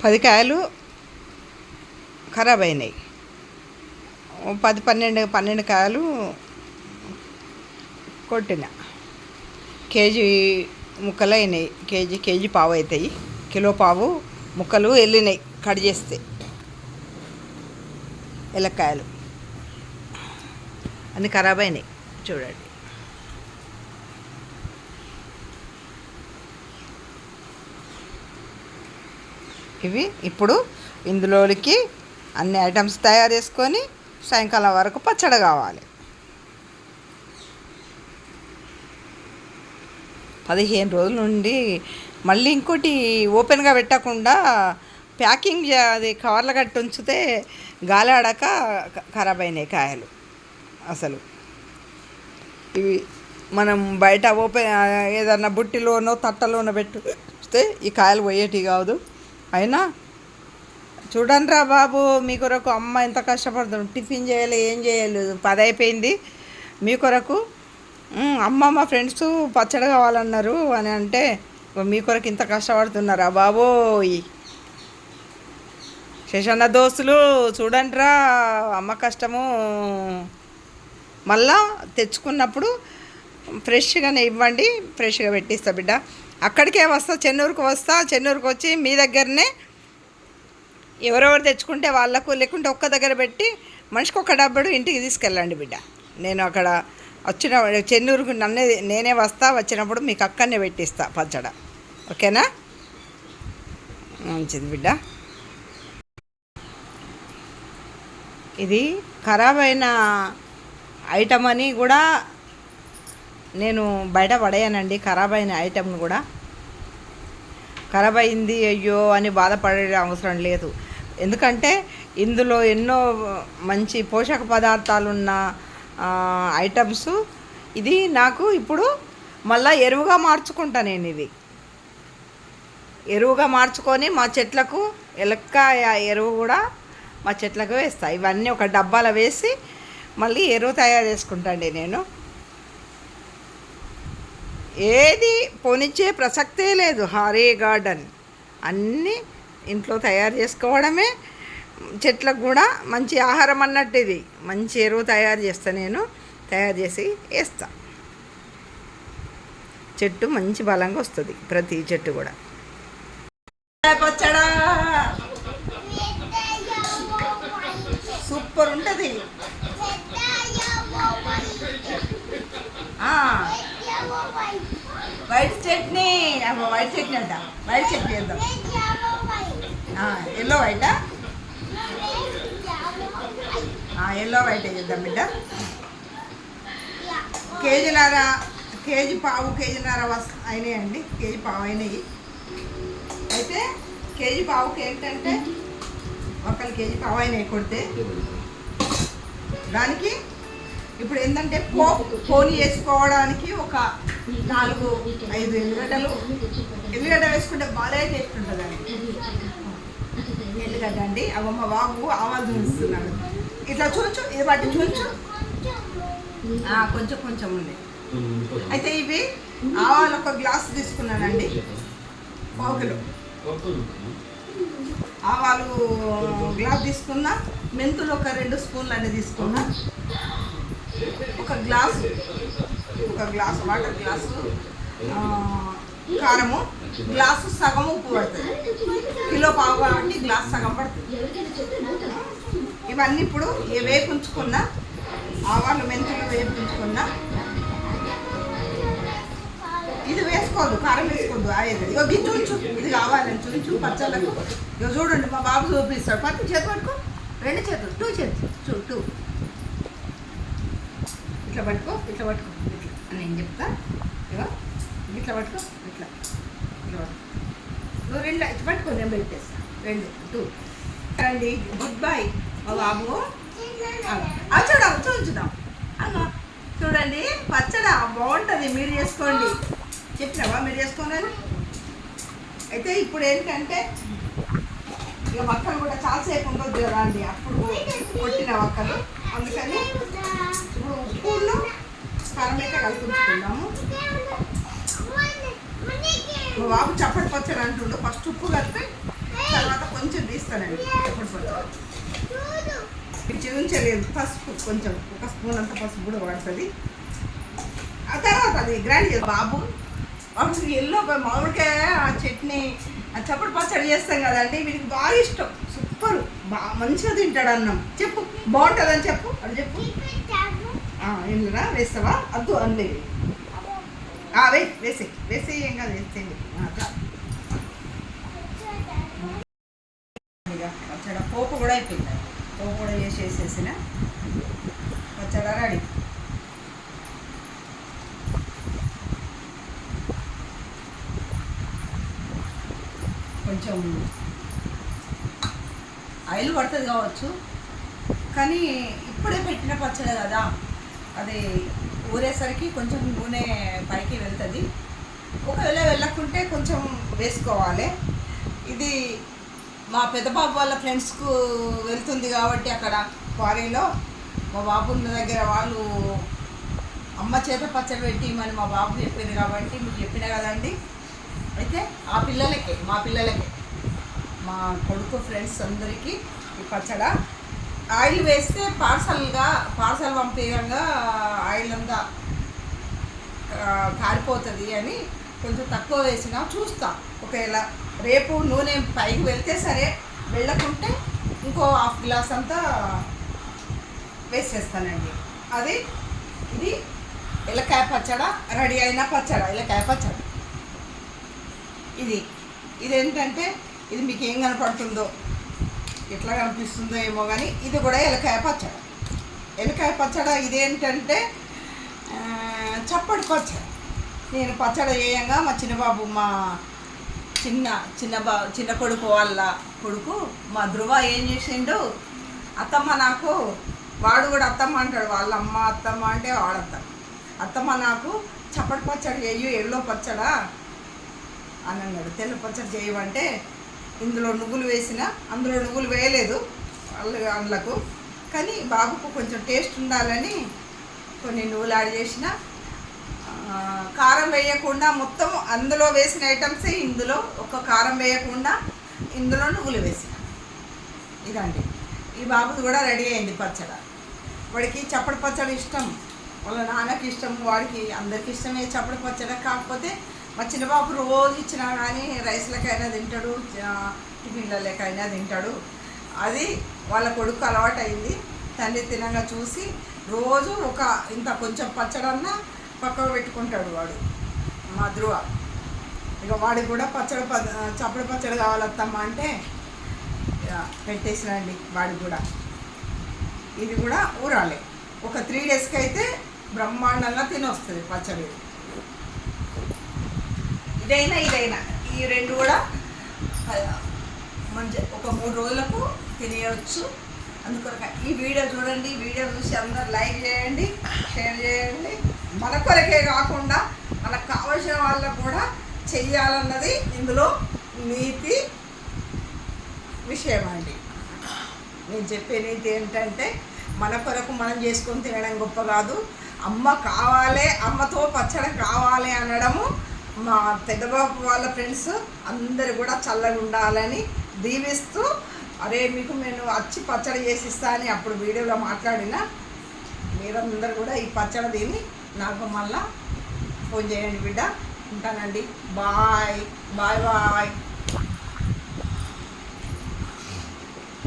10 కాయలు ఖరాబ్ అయినాయి. 12 కాయలు కొట్టిన. కేజీ ముక్కలు అయినాయి. కేజీ పావు అవుతాయి. కిలో పావు ముక్కలు వెళ్ళినాయి కట్ చేస్తే. ఎలక్కాయలు అన్నీ ఖరాబ్ అయినాయి చూడండి. ఇవి ఇప్పుడు ఇందులోకి అన్ని ఐటమ్స్ తయారు చేసుకొని సాయంకాలం వరకు పచ్చడి కావాలి. 15 రోజుల నుండి మళ్ళీ ఇంకోటి ఓపెన్గా పెట్టకుండా ప్యాకింగ్ అది కవర్ల కట్టి ఉంచితే గాలి ఆడాక ఖరాబ్ అయినాయి కాయలు. అసలు ఇవి మనం బయట ఓపెన్ ఏదన్నా బుట్టిలోనో తట్టలోనో పెట్టుస్తే ఈ కాయలు పోయేటివి కాదు. అయినా చూడండి రా బాబు, మీ కొరకు అమ్మ ఎంత కష్టపడుతుంది. టిఫిన్ చేయాలి, ఏం చేయాలి, 10 అయిపోయింది. మీ కొరకు అమ్మ మా ఫ్రెండ్స్ పచ్చడి కావాలన్నారు అని అంటే మీ కొరకు ఇంత కష్టపడుతున్నారా బాబోయ్. శేషన్న దోస్తులు చూడండి రా అమ్మ కష్టము. మళ్ళా తెచ్చుకున్నప్పుడు ఫ్రెష్గానే ఇవ్వండి, ఫ్రెష్గా పెట్టిస్తా బిడ్డ. అక్కడికే వస్తా, చెన్నూరుకు వస్తా. చెన్నూరుకు వచ్చి మీ దగ్గరనే ఎవరెవరు తెచ్చుకుంటే వాళ్ళకు, లేకుంటే ఒక్క దగ్గర పెట్టి మనిషికి ఒక డబ్బడు ఇంటికి తీసుకెళ్ళండి బిడ్డ. నేను అక్కడ వచ్చిన చెన్నూరుకు నేనే వస్తా. వచ్చినప్పుడు మీకు అక్కడనే పెట్టిస్తా పచ్చడ. ఓకేనా? మంచిది బిడ్డ. ఇది ఖరాబ్ అయిన ఐటమ్ అని కూడా నేను బయట పడేయనండి. ఖరాబ్ అయిన ఐటమ్ను కూడా ఖరాబ్ అయింది అయ్యో అని బాధపడే అవసరం లేదు. ఎందుకంటే ఇందులో ఎన్నో మంచి పోషక పదార్థాలున్న ఐటమ్స్. ఇది నాకు ఇప్పుడు మళ్ళీ ఎరువుగా మార్చుకుంటా. నేను ఇది ఎరువుగా మార్చుకొని మా చెట్లకు ఎలక్కాయ ఎరువు కూడా మా చెట్లకు వేస్తా. ఇవన్నీ ఒక డబ్బాలో వేసి మళ్ళీ ఎరువు తయారు చేసుకుంటాండి నేను. ఏది పోనిచ్చే ప్రసక్తే లేదు. హారీ గార్డెన్ అన్నీ ఇంట్లో తయారు చేసుకోవడమే. చెట్లకు కూడా మంచి ఆహారం అన్నట్టు ఇది. మంచి ఎరువు తయారు చేస్తా నేను. తయారు చేసి వేస్తా. చెట్టు మంచి బలంగా వస్తుంది. ప్రతి చెట్టు కూడా పచ్చడా సూపర్ ఉంటుంది. వైట్ చట్నీ అంట. వైట్ చట్నీ వేద్దాం. ఎల్లో వైటా? ఎల్లో వైట్ వేద్దాం బిడ్డ. కేజీన్నర అయినాయండి. కేజీ పావు అయినాయి. అయితే కేజీ పావుకి ఏంటంటే కేజీ పావు అయినాయి కొడితే. దానికి ఇప్పుడు ఏంటంటే పోనీ వేసుకోవడానికి ఒక 4-5 ఎల్లిగడ్డ వేసుకుంటే బాగా టేస్ట్ ఉంటుంది అండి. ఎల్లిగడ్డ అండి. మా బాబు ఆవాలు చూపిస్తున్నాడు. ఇట్లా చూచు, ఇది బట్టి చూచు. కొంచెం ఉంది. అయితే ఇవి ఆవాలు 1 గ్లాసు తీసుకున్నానండి. 1 కిలో ఆవాలు గ్లాస్ తీసుకున్నా. మెంతులు 2 స్పూన్లు అన్నీ తీసుకున్నా. 1 గ్లాసు వాటర్ గ్లాసు కారము, గ్లాసు సగం ఉప్పు పడుతుంది. కిలో పావు కాబట్టి గ్లాస్ సగం పడుతుంది. ఇవన్నీ ఇప్పుడు వేపుంచుకున్నా. ఆవాలు మెంతులు వేపుంచుకున్నా. ఇది వేసుకోవద్దు, కారం వేసుకోవద్దు. ఇగో చూచు, ఇది కావాలని చూచు పచ్చళ్ళకు. ఇక చూడండి మా బాబు చూపిస్తాడు. పట్టు చేతి పట్టుకో, 2 చేతులు, 2 చేతులు 2 ఇట్లా పట్టుకో. ఇట్లా నేను చెప్తా. ఇగో ఇట్లా పట్టుకో, ఇట్లా పట్టుకో. నువ్వు 2 ఇట్లా పట్టుకో, నేను పెట్టేస్తా. 2 అండి. గుడ్ బై మా బాబు. చూద్దాం. చూడండి పచ్చడా బాగుంటుంది. మీరు చేసుకోండి. చెప్పినావా మీరు చేసుకోండి. అయితే ఇప్పుడు ఏంటంటే ఇక వక్కలు కూడా చాలాసేపు ఉండొద్దు కదా అండి. అప్పుడు కొట్టిన వక్కలు. అందుకని ఇప్పుడు ఉప్పును కారం అయితే కలుపుకుంటున్నాము. మా బాబు చప్పటి పచ్చడి అంటుండు. ఫస్ట్ ఉప్పు కలిపి తర్వాత చేస్తానండి చప్పటి పచ్చడి. ఉంచలేదు పసుపు, కొంచెం ఒక స్పూన్ అంత పసుపు కూడా పడుతుంది. ఆ తర్వాత అది గ్రైండ్ చేయాలి. బాబుకి ఎల్లో మామిడికాయ ఆ చట్నీ ఆ చప్పటి పచ్చడి చేస్తాం కదండి, వీడికి బాగా ఇష్టం. సూపర్, బాగా మంచిగా తింటాడు. అన్నం చెప్పు బాగుంటుందని చెప్పు, అది చెప్పు. ఎందుకురా వేస్తావా? అద్దు అన్నీ వేసే ఏం కాదు, వేసేయండి. పచ్చడి పోపు కూడా అయిపోయింది, పోపు కూడా వేసేసిన పచ్చడి రెడీ. కొంచెం ఆయిల్ పడుతుంది కావచ్చు, కానీ ఇప్పుడే పెట్టిన పచ్చడి కదా, అది ఊరేసరికి కొంచెం నూనె పైకి వెళ్తుంది. ఒకవేళ వెళ్ళకుంటే కొంచెం వేసుకోవాలి. ఇది మా పెద్ద బాబు వాళ్ళ ఫ్రెండ్స్కు వెళ్తుంది కాబట్టి అక్కడ క్వారీలో మా బాబు ఉన్న దగ్గర వాళ్ళు అమ్మ చేత పచ్చడి పెట్టి మరి మా బాబు చెప్పింది కాబట్టి మీకు చెప్పిన కదండి. అయితే ఆ పిల్లలకే, మా పిల్లలకే, మా కొడుకు ఫ్రెండ్స్ అందరికీ ఈ పచ్చడ ఆయిల్ వేస్తే పార్సల్ పంపేయంగా ఆయిల్ అంతా కారిపోతుంది అని కొంచెం తక్కువ వేసినా చూస్తా. ఒకవేళ రేపు నూనె పైకి వెళ్తే సరే, వెళ్ళకుంటే ఇంకో హాఫ్ గ్లాస్ అంతా వేసేస్తానండి. అది ఇది ఎలకాయ పచ్చడ రెడీ అయిన పచ్చడ, ఎలకాయ పచ్చడ. ఇదేంటంటే ఇది మీకు ఏం కనపడుతుందో, ఎట్లా కనిపిస్తుందో ఏమో కానీ ఇది కూడా ఎలకాయ పచ్చడ. ఎలకాయ పచ్చడ ఇదేంటంటే చప్పటి పచ్చడి. నేను పచ్చడి చేయంగా మా చిన్నబాబు, మా చిన్న కొడుకు వాళ్ళ కొడుకు మా ధృవ ఏం చేసిండు, అత్తమ్మ నాకు, వాడు కూడా అత్తమ్మ అంటాడు, వాళ్ళ అమ్మ అత్తమ్మ అంటే అత్తమ్మ నాకు చప్పటి పచ్చడి చేయు, ఎల్లో పచ్చడా అని అన్నాడు. తెల్ల పచ్చడి చేయమంటే ఇందులో నువ్వులు వేసిన, అందులో నువ్వులు వేయలేదు అందులకు, కానీ బాబుకు కొంచెం టేస్ట్ ఉండాలని కొన్ని నువ్వులు యాడ్ చేసిన. కారం వేయకుండా మొత్తం అందులో వేసిన ఐటమ్సే ఇందులో, ఒక కారం వేయకుండా ఇందులో నువ్వులు వేసిన. ఇదండి ఈ బాబుది కూడా రెడీ అయింది పచ్చడ. వాడికి చప్పటి పచ్చడి ఇష్టం, వాళ్ళ నాన్నకి ఇష్టం, వాడికి అందరికి ఇష్టమే చప్పటి పచ్చడి. కాకపోతే మా చిన్నబాబు రోజు ఇచ్చినా కానీ రైస్లకైనా తింటాడు, టిఫిన్లకైనా తింటాడు. అది వాళ్ళ కొడుకు అలవాటు అయింది. తండ్రి తినంగా చూసి రోజు ఇంత కొంచెం పచ్చడన్నా పక్కకు పెట్టుకుంటాడు వాడు, మా ధృవ. ఇక వాడికి కూడా చప్పటి పచ్చడి కావాలత్తమ్మ అంటే పెట్టేసినండి వాడికి కూడా. ఇది కూడా ఊరాలి, ఒక 3 డేస్కి అయితే బ్రహ్మాండంగా తినొస్తుంది పచ్చడి. ఇదైనా ఈ రెండు కూడా మంచి ఒక 3 రోజులకు తినేయచ్చు. అందుకొరక ఈ వీడియో చూడండి, వీడియో చూసి అందరూ లైక్ చేయండి, షేర్ చేయండి. మన కొరకే కాకుండా మనకు కావాల్సిన వాళ్ళకు కూడా చెయ్యాలన్నది ఇందులో నీతి విషయం అండి. నేను చెప్పే నీతి ఏంటంటే, మన కొరకు మనం చేసుకొని తినడం గొప్ప కాదు, అమ్మ కావాలి, అమ్మతో పచ్చడి కావాలి అనడము. మా పెద్దబాబు వాళ్ళ ఫ్రెండ్స్ అందరు కూడా చల్లగా ఉండాలని దీవిస్తూ, అరే మీకు నేను వచ్చి పచ్చడి చేసిస్తా అని అప్పుడు వీడియోలో మాట్లాడిన మీరందరూ కూడా ఈ పచ్చడి తిని నాకు మళ్ళా ఫోన్ చేయండి బిడ్డ. ఉంటానండి, బాయ్ బాయ్ బాయ్.